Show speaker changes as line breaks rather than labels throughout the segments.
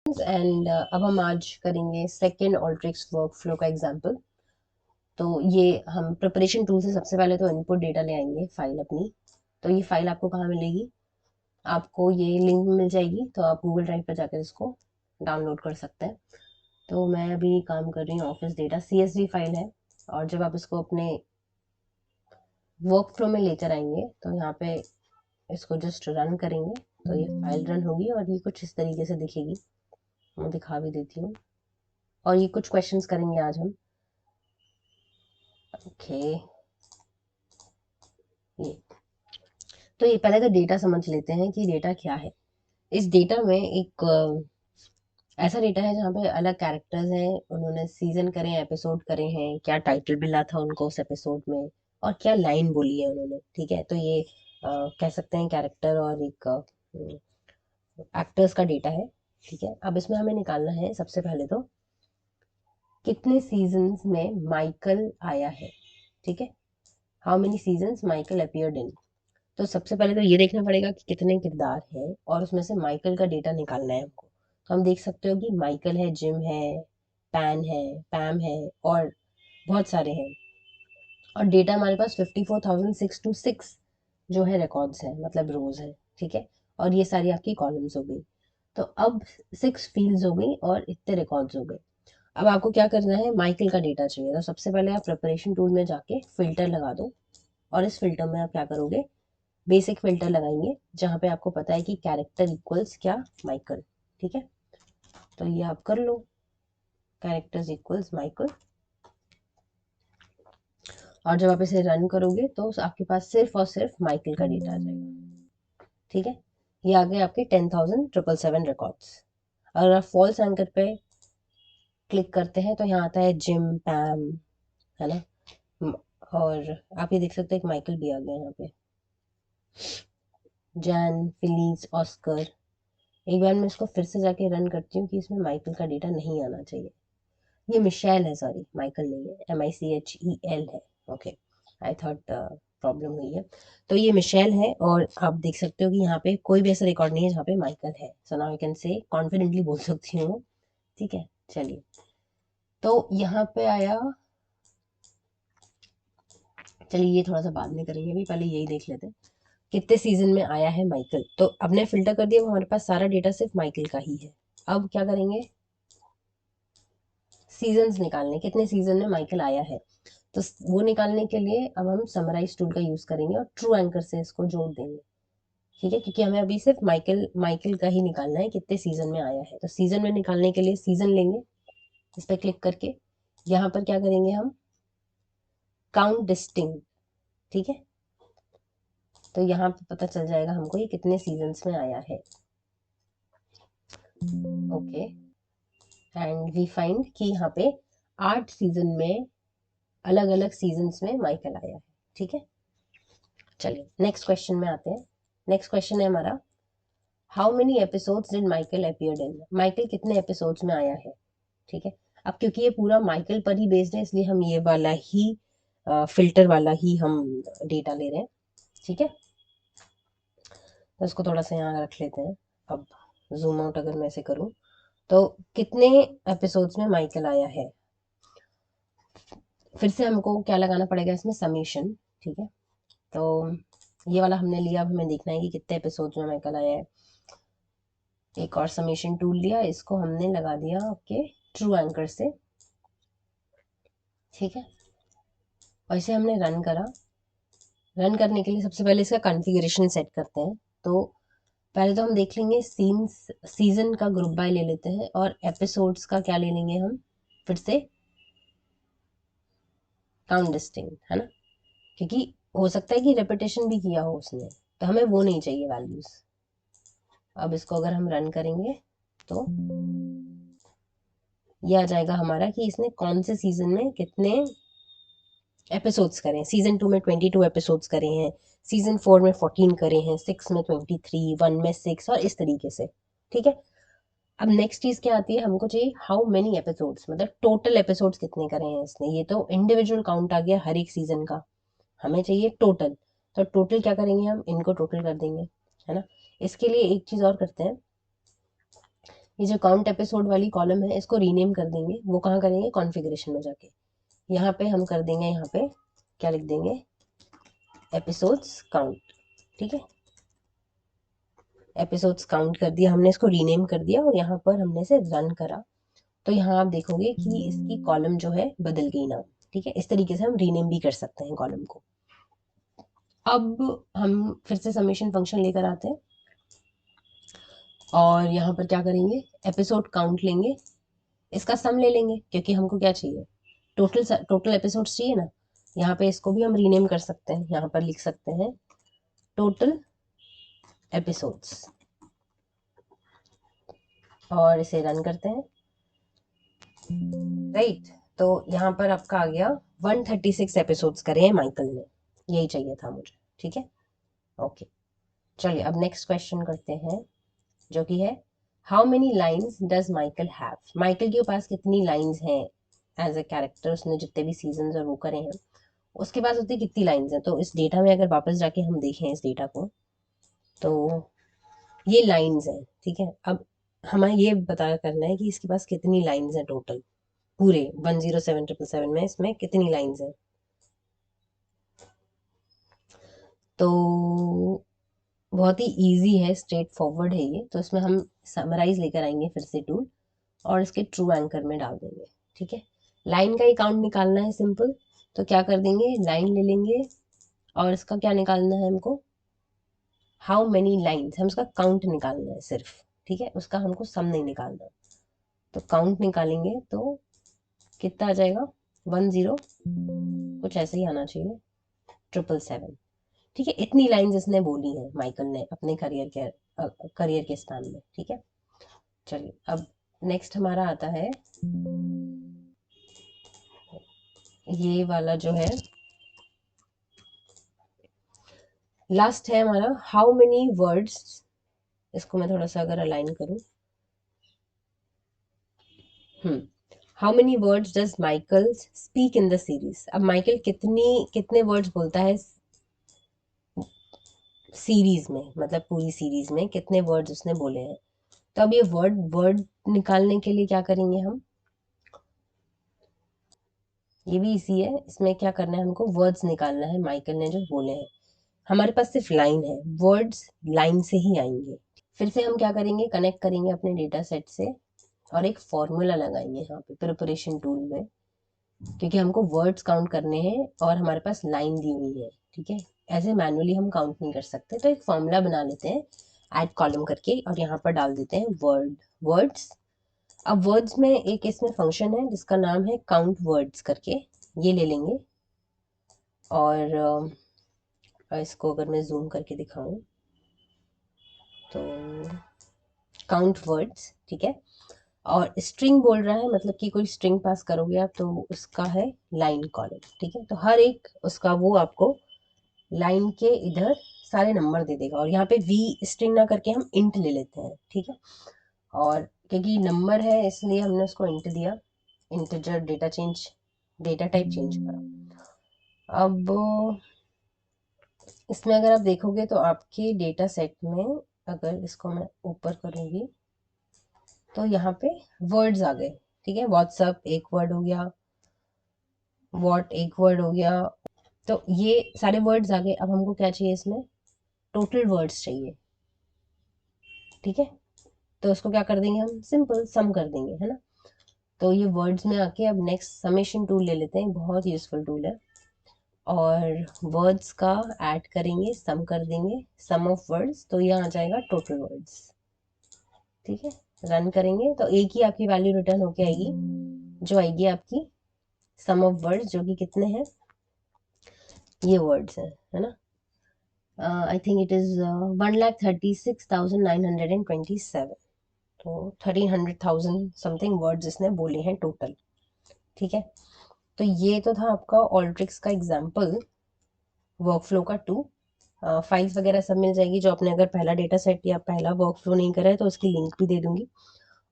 And अब हम आज करेंगे सेकेंड ऑल्ट्रिक्स वर्कफ्लो का एग्जाम्पल। तो ये हम प्रिपरेशन टूल से सबसे पहले तो इनपुट डेटा ले आएंगे, फाइल अपनी। तो ये फाइल आपको कहाँ मिलेगी? आपको ये लिंक मिल जाएगी, तो आप गूगल ड्राइव पर जाकर इसको डाउनलोड कर सकते हैं। तो मैं अभी काम कर रही हूँ ऑफिस डेटा, CSV फाइल है। और जब आप इसको अपने वर्क फ्लो में लेकर आएंगे तो यहाँ पे इसको जस्ट रन करेंगे तो ये फाइल रन होगी और ये कुछ इस तरीके से दिखेगी। मैं दिखा भी देती हूँ। और ये कुछ क्वेश्चंस करेंगे आज हम। ओके, ये तो ये पहले तो डेटा समझ लेते हैं कि डेटा क्या है। इस डेटा में एक ऐसा डेटा है जहाँ पे अलग कैरेक्टर्स हैं, उन्होंने सीजन करे हैं, एपिसोड करे हैं, क्या टाइटल मिला था उनको उस एपिसोड में, और क्या लाइन बोली है उन्होंने। ठीक है, तो ये कह सकते हैं कैरेक्टर और एक एक्टर्स का डेटा है। ठीक है, अब इसमें हमें निकालना है सबसे पहले तो कितने सीजन्स में माइकल आया है। ठीक है, how many seasons Michael appeared in. तो सबसे पहले तो ये देखना पड़ेगा कि कितने किरदार हैं और उसमें से माइकल का डेटा निकालना है हमको। तो हम देख सकते हो कि माइकल है, जिम है, पैन है, पैम है और बहुत सारे हैं। और डेटा हमारे पास 54,626 जो है रिकॉर्ड्स हैं, मतलब रोज है। ठीक है, और ये सारी आपकी कॉलम्स हो गई। तो अब 6 फील्ड्स हो गई और इतने रिकॉर्ड्स हो गए। अब आपको क्या करना है, माइकल का डेटा चाहिए। तो सबसे पहले आप प्रिपरेशन टूल में जाके फिल्टर लगा दो। और इस फिल्टर में आप क्या करोगे, बेसिक फिल्टर लगाएंगे जहाँ पे आपको पता है कि कैरेक्टर इक्वल्स क्या, माइकल। ठीक है, तो ये आप कर लो, कैरेक्टर्स इक्वल्स माइकल। और जब आप इसे रन करोगे तो आपके पास सिर्फ और सिर्फ माइकल का डेटा आ जाएगा। ठीक है, ये आ गए आपके 10,777 रिकॉर्ड्स। अगर आप फॉल्स एंकर पे क्लिक करते हैं तो यहाँ आता है जिम, पैम, है ना। म- और आप ये देख सकते हैं कि माइकल भी आ गया यहाँ पे, जैन, फिलीज, ऑस्कर। एक बार मैं इसको फिर से जाके रन करती हूँ कि इसमें माइकल का डेटा नहीं आना चाहिए। ये मिशेल है, सॉरी माइकल नहीं है, MICHEL है। ओके, आई थॉट प्रॉब्लम हुई है। तो ये मिशेल है और आप देख सकते हो कि यहाँ पे कोई भी ऐसा रिकॉर्ड नहीं है जहाँ पे माइकल है। So now I can say confidently बोल सकती हूँ। ठीक है, चलिए। तो यहाँ पे आया, चलिए ये थोड़ा सा बाद में करेंगे, अभी पहले यही देख लेते हैं कितने सीजन में आया है माइकल। तो अब ने फिल्टर कर दिया, वो हमारे पास सारा डेटा सिर्फ माइकल का ही है। अब क्या करेंगे, सीजन्स निकालने, कितने सीजन में माइकल आया है। तो वो निकालने के लिए अब हम समराइज टूल का यूज करेंगे और ट्रू एंकर से इसको जोड़ देंगे। ठीक है, क्योंकि हमें अभी सिर्फ माइकल माइकल का ही निकालना है कितने सीजन में आया है। तो सीजन में निकालने के लिए सीजन लेंगे, इस पर क्लिक करके यहाँ पर क्या करेंगे हम, काउंट डिस्टिंग। ठीक है, तो यहाँ पे पता चल जाएगा हमको ये कितने सीजन्स में आया है। ओके, एंड वी फाइंड कि यहाँ पे 8 सीजन में, अलग अलग सीजन्स में माइकल आया है। ठीक है, चलिए नेक्स्ट क्वेश्चन में आते हैं। नेक्स्ट क्वेश्चन है हमारा, how many episodes did Michael appeared in. Michael कितने एपिसोड्स में आया है। ठीक है, अब क्योंकि ये पूरा माइकल पर ही बेस्ड है इसलिए हम ये वाला ही फिल्टर वाला ही हम डेटा ले रहे हैं। ठीक है, तो इसको थोड़ा सा यहाँ रख लेते हैं। अब जूम आउट अगर मैं ऐसे करूँ तो कितने एपिसोड्स में माइकल आया है। फिर से हमको क्या लगाना पड़ेगा इसमें, समीशन। ठीक है, तो ये वाला हमने लिया, अब हमें देखना है कि कितने एपिसोड्स में माइकल आया है। एक और समीशन टूल लिया, इसको हमने लगा दिया आपके ट्रू एंकर से। ठीक है, और इसे हमने रन करा। रन करने के लिए सबसे पहले इसका कॉन्फ़िगरेशन सेट करते हैं। तो पहले तो हम देख लेंगे सीन्स, सीजन का ग्रुप बाय ले लेते हैं और एपिसोड्स का क्या ले लेंगे हम, फिर से काउंट डिस्टिंक्ट, है ना। क्योंकि हो सकता है कि रेपिटेशन भी किया हो उसने, तो हमें वो नहीं चाहिए वैल्यूज। अब इसको अगर हम रन करेंगे तो ये आ जाएगा हमारा कि इसने कौन से सीजन में कितने एपिसोड्स करे हैं। सीजन 2 में 22 एपिसोड्स करे हैं, सीजन 4 में 14 करे हैं, 6 में 23, 1 में 6 और इस तरीके से। ठीक है, अब नेक्स्ट चीज क्या आती है, हमको चाहिए हाउ मेनी एपिसोड्स, मतलब टोटल एपिसोड्स कितने करे हैं इसने। ये तो इंडिविजुअल काउंट आ गया हर एक सीजन का, हमें चाहिए टोटल। तो टोटल क्या करेंगे हम, इनको टोटल कर देंगे, है ना। इसके लिए एक चीज और करते हैं, ये जो काउंट एपिसोड वाली कॉलम है इसको रीनेम कर देंगे। वो कहाँ करेंगे? कॉन्फ़िगरेशन में जाके यहाँ पे हम कर देंगे, यहाँ पे क्या लिख देंगे? Episodes count. ठीक है, एपिसोड्स काउंट कर दिया हमने, इसको रीनेम कर दिया और यहाँ पर हमने इसे रन करा। तो यहाँ आप देखोगे कि इसकी कॉलम जो है बदल गई नाम। ठीक है, इस तरीके से हम रीनेम भी कर सकते हैं कॉलम को। अब हम फिर से समेशन फंक्शन लेकर आते हैं और यहाँ पर क्या करेंगे? एपिसोड काउंट लेंगे, इसका सम ले लेंगे क्योंकि हमको क्या चाहिए? टोटल एपिसोड्स चाहिए ना। यहाँ पे इसको भी हम रीनेम कर सकते हैं, यहाँ पर लिख सकते हैं टोटल एपिसोड्स और इसे रन करते हैं। राइट, तो यहाँ पर आपका आ गया 136 एपिसोड्स करे हैं माइकल ने, यही चाहिए था मुझे। ठीक है, ओके, चलिए अब नेक्स्ट क्वेश्चन करते हैं जो कि है how many lines does Michael have. Michael के पास कितनी लाइन्स हैं एज अ कैरेक्टर, उसने जितने भी सीजन और वो करे हैं उसके पास होती कितनी लाइन्स हैं। तो इस डेटा में अगर वापस जाके हम देखें इस डेटा को तो ये लाइन्स हैं। ठीक है, अब हमें ये पता करना है कि इसके पास कितनी लाइन्स हैं टोटल, पूरे 107,777 में इसमें कितनी लाइन्स हैं। तो बहुत ही इजी है, स्ट्रेट फॉरवर्ड है ये। तो इसमें हम समराइज लेकर आएंगे फिर से टूल और इसके ट्रू एंकर में डाल देंगे। ठीक है, लाइन का ही काउंट निकालना है सिंपल। तो क्या कर देंगे? लाइन ले लेंगे और इसका क्या निकालना है हमको? हाउ मेनी लाइन्स, हम उसका काउंट निकालना है सिर्फ। ठीक है, उसका हमको सम नहीं निकालना। तो काउंट निकालेंगे तो कितना आ जाएगा? 10, कुछ ऐसे ही आना चाहिए, 777। ठीक है, इतनी लाइन्स इसने बोली हैं माइकल ने अपने करियर के स्पैन में। ठीक है, चलिए अब नेक्स्ट हमारा आता है ये वाला जो है लास्ट है हमारा, हाउ मेनी वर्ड्स। इसको मैं थोड़ा सा अगर अलाइन करूं, how many words does Michael speak in the series. अब माइकल कितने वर्ड्स बोलता है सीरीज में, मतलब पूरी सीरीज में कितने वर्ड्स उसने बोले हैं। तो अब ये वर्ड वर्ड निकालने के लिए क्या करेंगे हम? ये भी इसी है, इसमें क्या करना है हमको? वर्ड्स निकालना है माइकल ने जो बोले हैं। हमारे पास सिर्फ लाइन है, वर्ड्स लाइन से ही आएंगे। फिर से हम क्या करेंगे? कनेक्ट करेंगे अपने डेटा सेट से और एक फॉर्मूला लगाएंगे यहाँ पे प्रिपरेशन टूल में, क्योंकि हमको वर्ड्स काउंट करने हैं और हमारे पास लाइन दी हुई है। ठीक है, ऐसे मैनुअली हम काउंट नहीं कर सकते। तो एक फॉर्मूला बना लेते हैं ऐड कॉलम करके और यहाँ पर डाल देते हैं वर्ड्स। अब वर्ड्स में एक इसमें फंक्शन है जिसका नाम है काउंट वर्ड्स करके, ये ले लेंगे और इसको अगर मैं जूम करके दिखाऊं तो काउंट वर्ड्स। ठीक है, और स्ट्रिंग बोल रहा है, मतलब कि कोई स्ट्रिंग पास करोगे आप तो उसका है लाइन कॉलम। ठीक है, तो हर एक उसका वो आपको लाइन के इधर सारे नंबर दे देगा और यहाँ पे वी स्ट्रिंग ना करके हम इंट ले लेते हैं। ठीक है, और क्योंकि नंबर है इसलिए हमने उसको इंट दिया, इंटीजर डेटा टाइप चेंज करा। अब इसमें अगर आप देखोगे तो आपके डेटा सेट में अगर इसको मैं ऊपर करूँगी तो यहाँ पे वर्ड्स आ गए। ठीक है, व्हाट्सअप एक वर्ड हो गया, वॉट एक वर्ड हो गया, तो ये सारे वर्ड्स आ गए। अब हमको क्या चाहिए? इसमें टोटल वर्ड्स चाहिए। ठीक है, तो उसको क्या कर देंगे? हम सिंपल सम कर देंगे, है ना। तो ये वर्ड्स में आके अब नेक्स्ट समेशन टूल ले लेते हैं, बहुत यूजफुल टूल है। और वर्ड्स का ऐड करेंगे, सम कर देंगे, सम ऑफ वर्ड्स, तो यहाँ आ जाएगा टोटल वर्ड्स। ठीक है, रन करेंगे तो एक ही आपकी वैल्यू रिटर्न होके आएगी, जो आएगी आपकी सम ऑफ वर्ड्स, जो कि कितने हैं? ये वर्ड्स हैं, है ना। I think it is 1,36,927। तो 1300,000 समथिंग वर्ड्स इसने बोले हैं टोटल। ठीक है, तो ये तो था आपका ऑल्ट्रिक्स का एग्जाम्पल वर्कफ्लो का 2। फाइल्स वगैरह सब मिल जाएगी, जो आपने अगर पहला डेटा सेट या पहला वर्कफ्लो नहीं करा है तो उसकी लिंक भी दे दूंगी।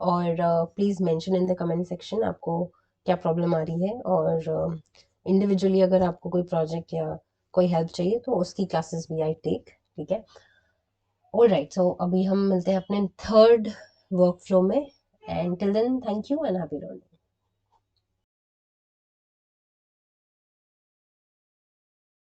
और please mention in the comment section आपको क्या प्रॉब्लम आ रही है, और इंडिविजुअली अगर आपको कोई प्रोजेक्ट या कोई हेल्प चाहिए तो उसकी क्लासेस भी आई टेक। ठीक है, ऑल राइट, सो अभी हम मिलते हैं अपने थर्ड वर्क फ्लो में। And till then thank you and happy learning.